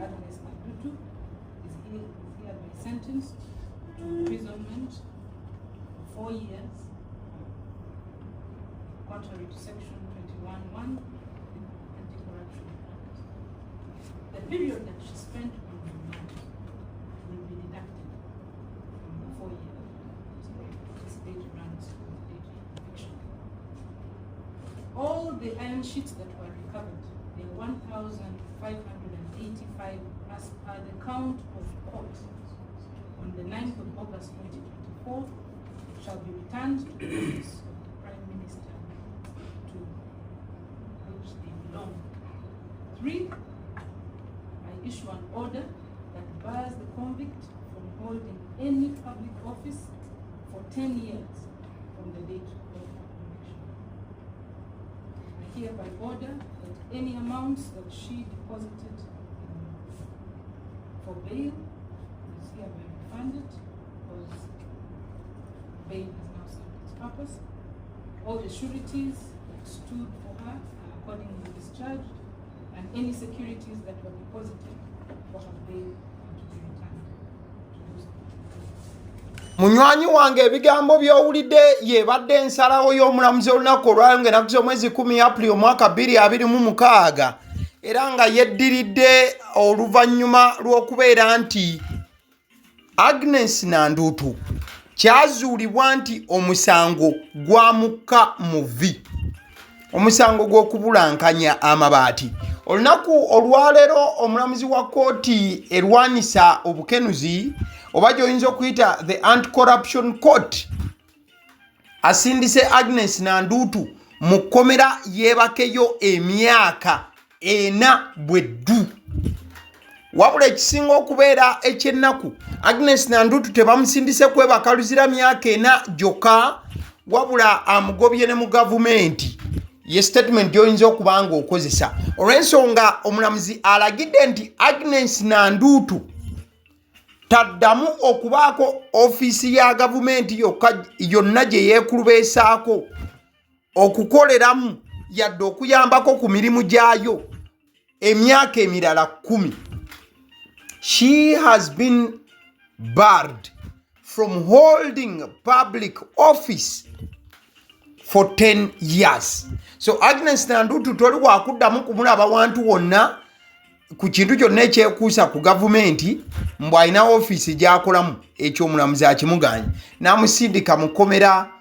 Agnes Nandutu is hereby sentenced to imprisonment for 4 years, contrary to section 21(1) Anti-Corruption Act. The period that she spent on remand will be deducted from the 4 years. This date runs from the date of conviction. All the iron sheets that were recovered, they are 1,585 as per the count of court on the 9th of August 2024, shall be returned to the office of the Prime Minister to which they belong. 3, I issue an order that bars the convict from holding any public office for 10 years from the date of conviction. I hereby order that any amounts that she deposited for bail is hereby refunded, because bail has now served its purpose. All the sureties that stood for her are accordingly discharged, and any securities that were deposited for her bail are to be returned to those. Munywanyi wange ebigambo by'owulidde yebadde ensalawo y'omulamuzi olunaku olwayo ng'ennaku z'omwezi 10 Aprili omwaka 2026, era nga yeddiridde oluvannyuma lw'okubeera nti Agnes Nandutu kyazuulibwa nti omusango gwamukka muvi, omusango gw'okubulankanya amabaati. Olunaku olwaleero omulamuzi wa kkooti erwanisa obukenuzi oba gy'oyinza okuyita the Anti-Corruption Court asindise Agnes Nandutu mu kkomera yeebakeyo emyaka 4 bweddu. Wabula ekisinga okubeera ekyennaku, Agnes Nandutu tebamusindise kwebaka luzira myaka 4 gyokka, wabula amugobye ne mu gavumenti. Ye statement gy'oyinza okuba nga okozesa. Olw'ensonga omulamuzi alagidde nti Agnes Nandutu taddamu okubaako ofiisi ya gavumenti yonna gye yeekulubeesaako okukoleramu yadde okuyambako ku mirimu gyayo emyaka emirala 10. She has been barred from holding public office for 10 years. So Agnes Nandutu toli wakuddamu kumulaba wantu wonna ku kintu kyonna ekyekuusa ku gavumenti mbw alina ofiisi gy'akolamu, ekyo omulamuzi akimuganye n'amusindika mu kkomera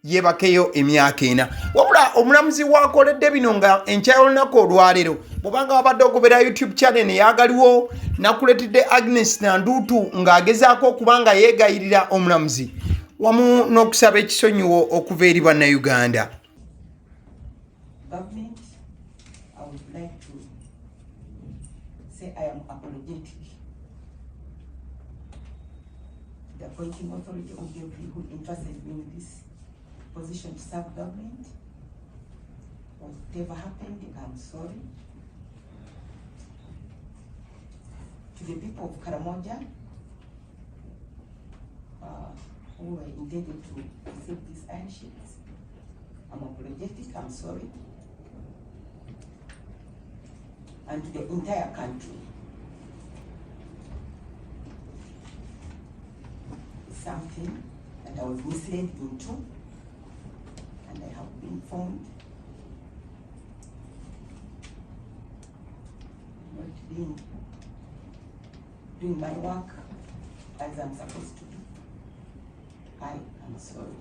yeebakeyo emyaka 4. Wabula omulamuzi wakoledde bino nga enkya y'olunaku olwaleero, bw'obanga wabadde ogobera YouTube channel eyagaliwo, nakuletedde Agnes Nandutu ng'agezaako okuba nga yeegayirira omulamuzi wamu n'okusaba ekisonyiwo okuva eri bannayuganda. Government, I would like to say I am apologetic to the appointing authority of the who entrusted me with this position to serve government. Whatever happened, I'm sorry. To the people of Karamoja, who were intended to receive these iron sheets, I'm apologetic, I'm sorry. And to the entire country, it's something that I was misled into, and I have been informed not being doing my work as I'm supposed to do. I am sorry.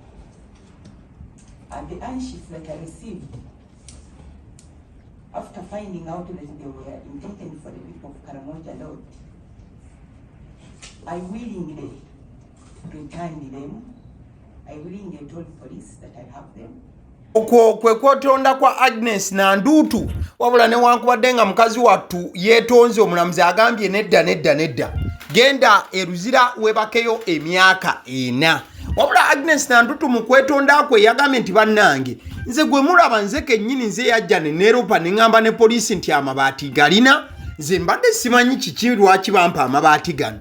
And the iron sheets that I received, after finding out that they were intended for the people of Karamoja Lord, I willingly returned them. I willingly told police that I have them. Okwo kwe kwotonda kwa Agnes Nandutu, wabula newankubadde nga mukazi wattu yeetonze, omulamuzi agambye nedda genda eruzira webakeyo emyaka 4. Wabula Agnes Nandutu mu kwetonda kwe yagambye nti bannange, nze gwe mulaba nze kennyini nze yajja ne neeropa ne ngamba ne poliisi nti amabaati galina, nze mbadde simanyi kiki lwaki bampa amabaati gano.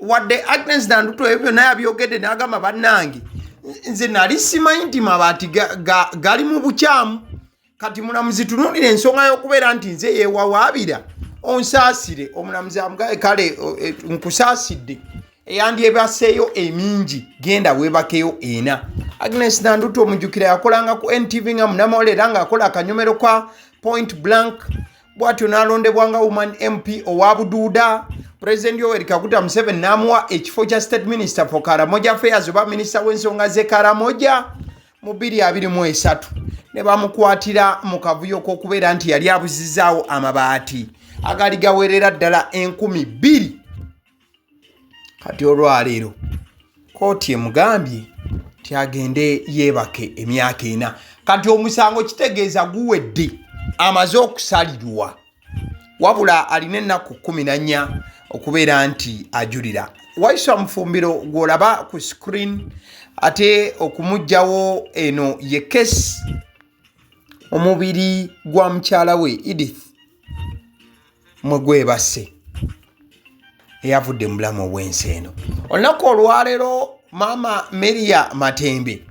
Wadde Agnes Nandutu ebyo naye abyogedde n'agamba bannange, nze nali simanyi nti mabaati gali mu bukyamu. Kati mulamuzi tunuulira ensonga y'okubeera nti nze yeewawaabira onsaasire omulamuzi amugaye kale nkusaasidde eyandyebaseeyo emingi genda weebakeyo ena. Agnes Nandutu omujjukira yakolanga ku NTV nga munamawole era ng'akola akanyomero kwa Point Blank. Bw'atyo n'alondebwanga Woman MP owa Buduuda. President Yoweri Kaguta Museveni n'amuwa ekifo kya State Minister for Karamoja Affairs oba minisita w'ensonga z'e Karamoja mu 2023 ne bamukwatira mu kavuyo k'okubeera nti yali abuzizaawo amabaati agali gawerera ddala 2,000. Kati olwaleero kooti emugambye nti agende yeebake emyaka 4. Kati omusango kitegeeza guwedde amaze okusalirwa wabula alina ennaku 14 okubeera nti ajulira. Waiswa Mufumbiro gw'olaba ku screen ate okumugjawo eno ye kesi omubiri gwa mukyala we Edith mwe gwebase eyavudde mu bulamu obw'ensi eno. Olunaku olwaleero maama Meria Matembe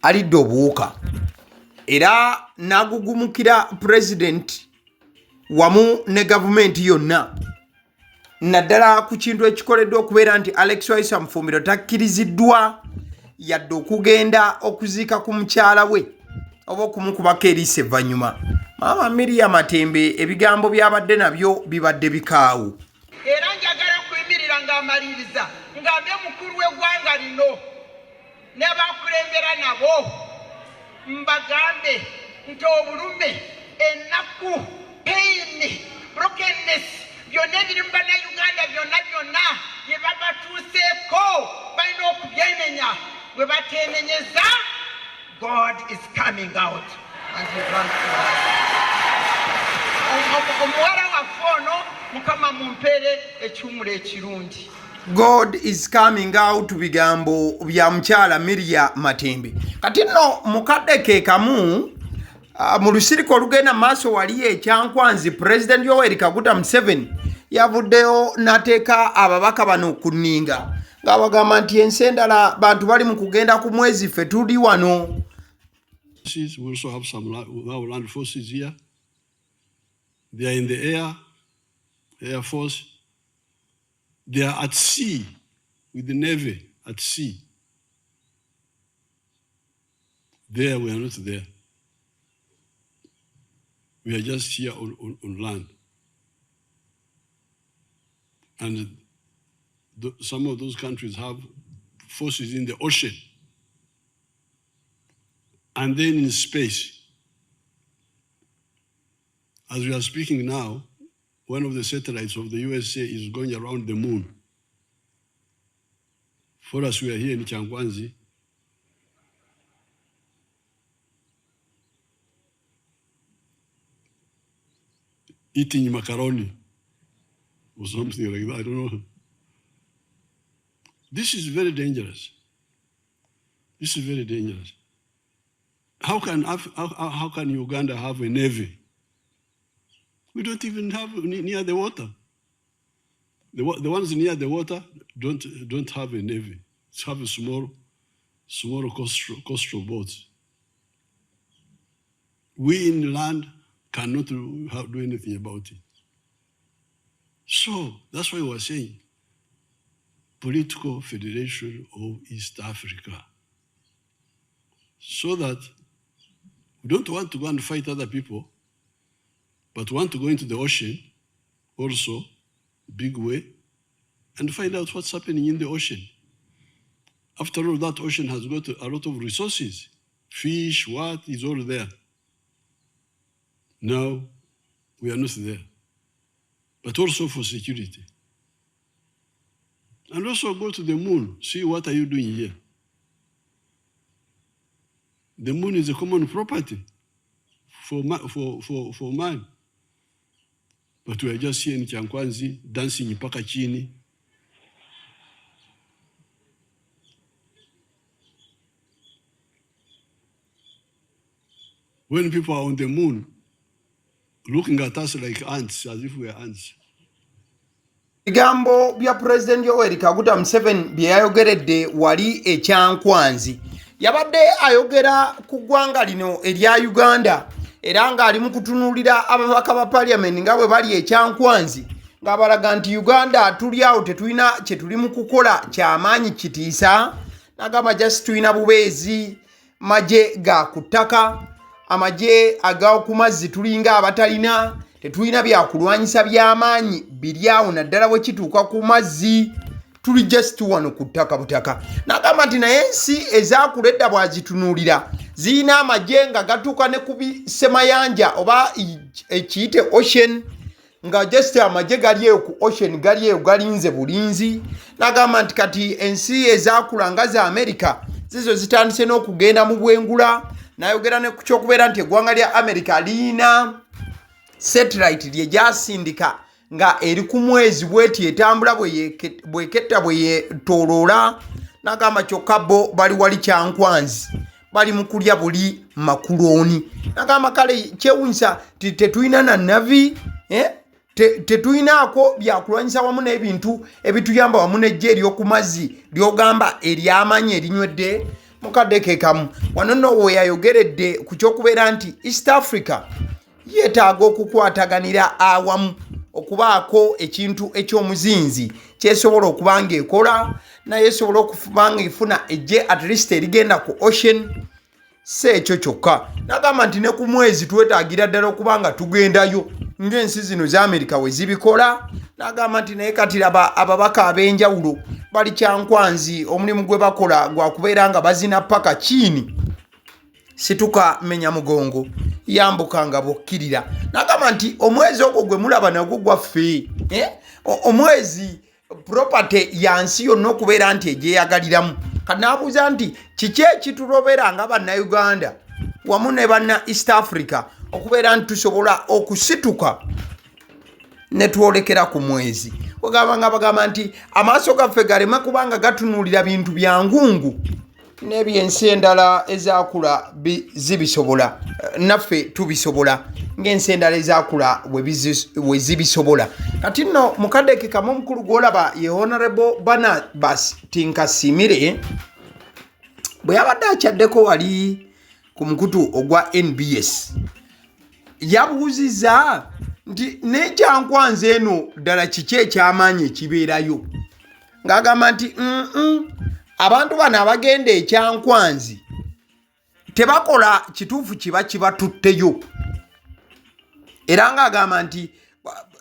alidde obuwuka era n'agugumukira president wamu ne gavumenti yonna naddala ku kintu ekikoleddwa okubeera nti Alex Waiswa Mufumbiro takkiriziddwa yadde okugenda okuziika ku mukyala we oba okumukubako eriisa evvannyuma. Maama Meria Matembe ebigambo byabadde nabyo bibadde bikaawu. Era njagala kuyimirira ng'amaliriza ngambe mukulu w'eggwanga lino ne bakulembera nabo mbagambe nti obulume ennaku pain brokenness byonna ebiri mu bannayuganda byonna bye babatuuseeko balina okubyenenya bwe bateenenyeza God is coming out and he runs to us. Omuwala waffe ono Mukama mumpeere ekiwumula ekirungi. God is coming out bigambo bya mukyala Meria Matembe. Kati nno mukadde ke kamu mu lusiriko olugenda maaso wali ekyankwanzi President Yoweri Kaguta Museveni yavuddeyo n'ateeka ababaka bano ku nninga ng'abagamba nti ensi endala bantu bali mu kugenda ku mwezi ffe tuli wano. We also have some land forces here. They are in the Air Force. They are at sea with the Navy at sea. There we are not there. We are just here on land. And some of those countries have forces in the ocean. And then in space. As we are speaking now, one of the satellites of the USA is going around the moon. For us, we are here in Changwanzi. Eating macaroni or something like that, I don't know. This is very dangerous. This is very dangerous. How can Uganda have a navy? We don't even have near the water. The ones near the water don't have a navy. It's have a small coastal boats. We in land cannot do anything about it. So that's why we are saying political federation of East Africa. So that we don't want to go and fight other people, but want to go into the ocean also, big way, and find out what's happening in the ocean. After all, that ocean has got a lot of resources. Fish, what is all there. Now, we are not there. But also for security. And also go to the moon, see what are you doing here. The moon is a common property for man. But we are just here in Chankwanzi, dancing mpaka chini. When people are on the moon, looking at us like ants, as if we are ants. Bigambo bya President Yoweri Kaguta Museveni bye yayogeredde wali ekyankwanzi. Yabadde ayogera ku ggwanga lino erya Uganda era nga ali mu kutunuulira ababaka ba parliament nga bwe bali ekyankwanzi ng'abalaga nti Uganda tuli awo tetulina kye tuli mu kukola ky'amaanyi kitiisa n'agamba just tulina bubeezi magye ga ku ttaka amagye ag'oku mazzi tulinga abatalina tetulina byakulwanyisa by'amaanyi biri awo naddala bwe kituuka ku mazzi tuli just wano ku ttaka butaka n'agamba nti naye ensi ezaakula edda bw'azitunuulira zirina amagye nga gatuuka ne ku bisemayanja oba ekiyite ocean nga just amagye gali eyo ku ocean gali eyo galinze bulinzi n'agamba nti kati ensi ezaakula nga za America zizo zitandise n'okugenda mu bwengula n'ayogera ne ku kyokubeera nti eggwanga lya America liina satellite lye gyasindika nga eri ku mwezi bweti etambula bweketta bwe yetooloola n'agamba kyokka bo bali wali kyankwanzi bali mu kulya buli makulooni n'agamba kale kyewunyisa tetulina na navi tetulinaako byakulwanyisa wamu n'ebintu ebituyamba wamu n'ejje ery'oku mazzi ly'ogamba ery'amanyi erinywedde mukadde ke kamu wano nno we yayogeredde ku kyokubeera nti East Africa yeetaaga okukwataganira awamu okubaako ekintu eky'omuzinzi kyesobola okuba ng'ekola naye esobola okuba ng'efuna ejje at least erigenda ku ocean si ekyo kyokka n'agamba nti ne ku mwezi twetaagira ddala okuba nga tugendayo ng'ensi zino za America we zibikola n'agamba nti naye kati laba ababaka ab'enjawulo bali kyankwanzi omulimu gwe bakola gwa kubeera nga bazina paka kiini situka menya mugongo yambuka nga bokkirira n'agamba nti omwezi ogwo gwe mulaba nagwo gwaffe omwezi property yansi yonna okubeera nti egyeyagaliramu kati n'abuuza nti kiki ekitulobera nga bannayuganda wamu ne banna East Africa okubeera nti tusobola okusituka ne twolekera ku mwezi bagamba nti amaaso gaffe galeme kubanga gatunuulira bintu bya ngungu n'ebyensi endala ezaakula zibisobola naffe tubisobola ng'ensi endala ezaakula we zibisobola kati nno mukadde ke kamu omukulu gw'olaba ye honorable Barnabas Tinkasimire bwe yabadde akyaddeko wali ku mukutu ogwa NBS yabuuzizza nti n'ekyankwanzi eno ddala kiki eky'amaanyi ekibeerayo ng'agamba nti abantu bano abagenda ekyankwanzi tebakola kituufu kiba kibatutteyo era ng'agamba nti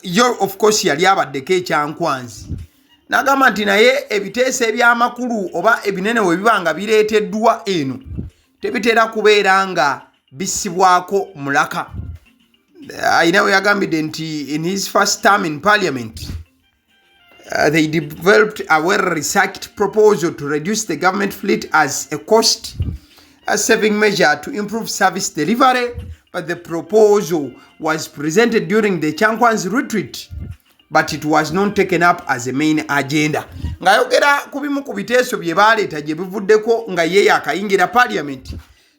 yo of course yali abaddeko ekyankwanzi n'agamba nti naye ebiteeso eby'amakulu oba ebinene we biba nga bireeteddwa eno tebitera kubeera nga bissibwako mulaka ayina we yagambidde nti in his first term in parliament they developed a well-researched proposal to reduce the government fleet as a cost-saving measure to improve service delivery, but the proposal was presented during the Chankwan's retreat, but it was not taken up as a main agenda. Ngayogera kubimu ku biteeso bye baleeta gye bivuddeko nga ye yakayingira parliament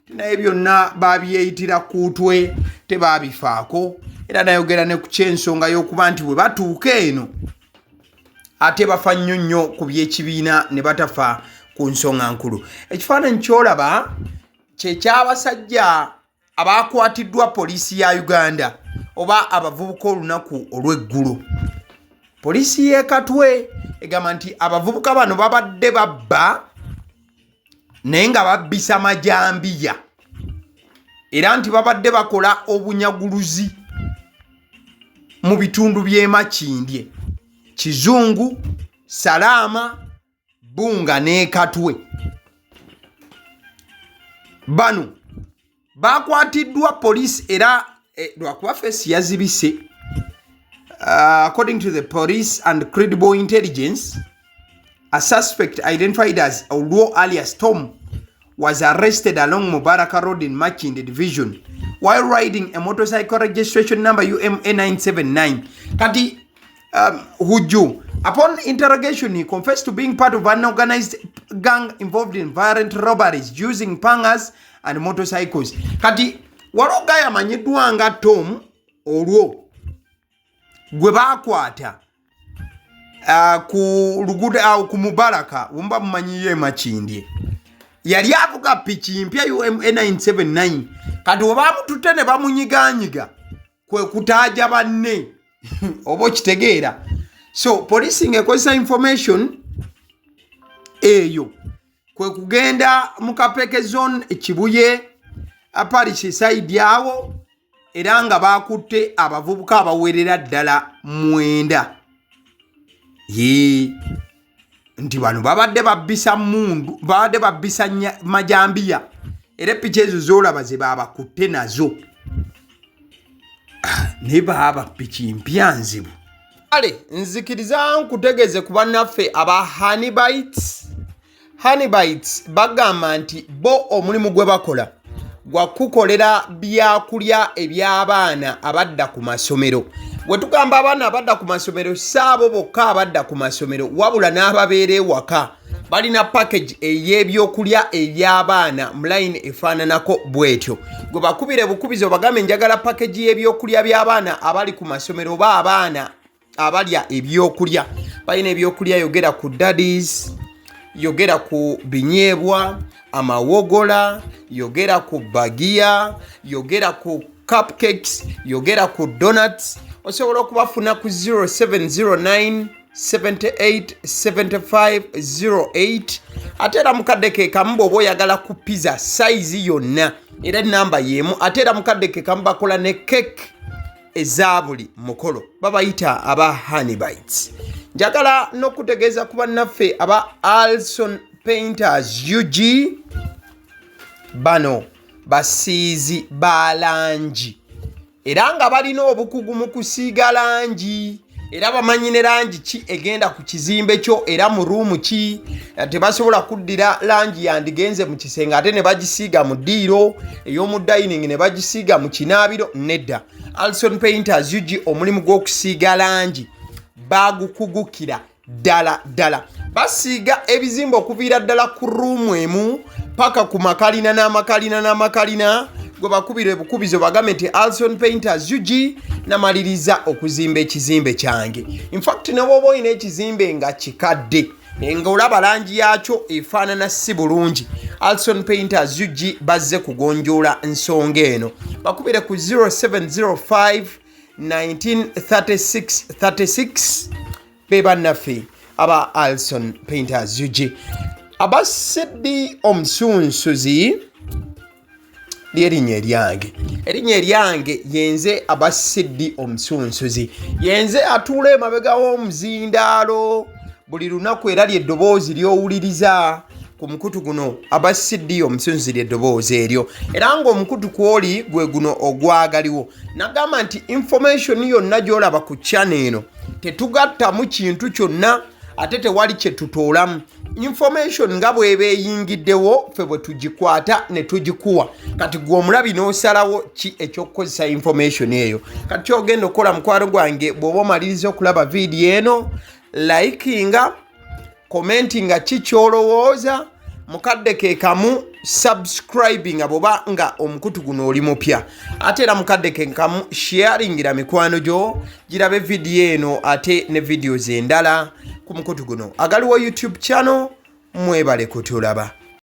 naye byonna babyeyitira kuutwe tebaabifaako era nayogera ne ku kyensonga y'okuba nti bwe batuuka eno ate bafa nnyo ku by'ekibiina ne batafa ku nsonga nkulu. Ekifaananyi ky'olaba kye ky'abasajja abaakwatiddwa poliisi ya Uganda oba abavubuka olunaku olw'eggulo. Poliisi y'e Katwe egamba nti abavubuka bano babadde babba naye nga babbisa majambiya era nti babadde bakola obunyaguluzi mu bitundu by'e Makindye, Kizungu, Salama, Bunga ne Katwe. Bano bakwatiddwa police era lwakuba fesi yazibise. According to the police and credible intelligence, a suspect identified as Olwo alias Tom was arrested along Mubaraka Road in Makindye Division while riding a motorcycle registration number UMA 979. Kati Huju. Upon interrogation, he confessed to being part of an organized gang involved in violent robberies using pangas and motorcycles. Kati waroga yamanyiddwa nga Tom Olwo gwe bakwata ku luguudo awo ku Mubaraka wumba mumanyiye Makindye yali avuga piki mpya UM979 kati obamututte ne bamunyiganyiga kwe kutaaja banne oba okitegeera. So police ng'ekozesa information eyo kwe kugenda mu Kapeke zone Kibuye Parish side awo era nga bakutte abavubuka abawerera ddala 9. Nti bano babadde babbisa mundu, babadde babbisa majambiya era piki ezo z'olaba ze babakutte nazo ne baaba piki mpya nzibu. Ale nzikiriza nkutegeze ku bannaffe aba Honeybites bagamba nti bo omulimu gwe bakola gwa kukolera byakulya eby'abaana abadda ku masomero. Bwe tugamba abaana abadda ku masomero saabo bokka abadda ku masomero wabula n'ababeera ewaka balina package ey'ebyokulya eby'abaana mu line efaananako bwetyo. Gwe bakubire bukubizi obagambe njagala package y'ebyokulya by'abaana abali ku masomero oba abaana abalya ebyokulya. Balina ebyokulya yogera ku daddies, yogera ku binyeebwa, amawogola, yogera ku bagiya, yogera ku cupcakes, yogera ku donuts. Osobola okubafuna ku 0709 78 75 08 ate era mukadde ke kamu bw'oba oyagala ku pizza size yonna era namba y'emu ate era mukadde ke kamu bakola ne cake eza buli mukolo babayita aba Honeybites. Njagala n'okutegeeza ku bannaffe aba Alson Painters UG bano basiizi ba langi era nga balina obukugu mu kusiiga langi era bamanyi ne langi ki egenda ku kizimbe kyo era mu ruumu ki. Tebasobola kuddira langi yandigenze mu kisenge ate ne bagisiiga mu ddiiro ey'omu dining ne bagisiiga mu kinaabiro. Nedda, Alson Painters UG omulimu gw'okusiiga langi bagukugukira ddala. Basiiga ebizimbe okuviira ddala ku ruumu emu paka ku makalina n'amakalina. Gwe bakubire bukubizo bagambe nti Alson Painters UG namaliriza okuzimba ekizimbe kyange. In fact ne bw'oba olina ekizimbe nga kikadde nga olaba langi yakyo efaanana si bulungi, Alson Painters UG bazze kugonjoola nsonga eno. Bakubire ku 0705 1936 be bannaffe aba Alson Painters UG. Aba Sidi Omusunsuzi ly'erinnya eryange yenze aba Sidi Omusunsuzi. Yenze atuula emabega w'omuzindaalo buli lunaku era ly'eddoboozi ly'owuliriza ku mukutu guno aba Sidi Omusunsuzi ly'eddoboozi eryo era ng'omukutu kw'oli gwe guno ogwagaliwo. Nagamba nti information yonna gy'olaba ku channel eno tetugattamu kintu kyonna ate tewali kye tutoolamu. Information nga bw'eba eyingiddewo ffe bwe tugikwata ne tugikuwa. Kati gwe omulabi n'osalawo ki eky'okukozesa information eyo. Kati ky'ogenda okukola mukwano gwange bw'oba omaliriza okulaba vidiyo eno, likinga, commentinga ki ky'olowooza, mukadde ke kamu subscribinga bw'oba nga omukutu guno oli mupya. Ate era mukadde ke kamu sharingira mikwano gyo girabe vidiyo eno ate ne videos endala ku mukutu guno. Agaliwo YouTube channel mwebale kutulaba.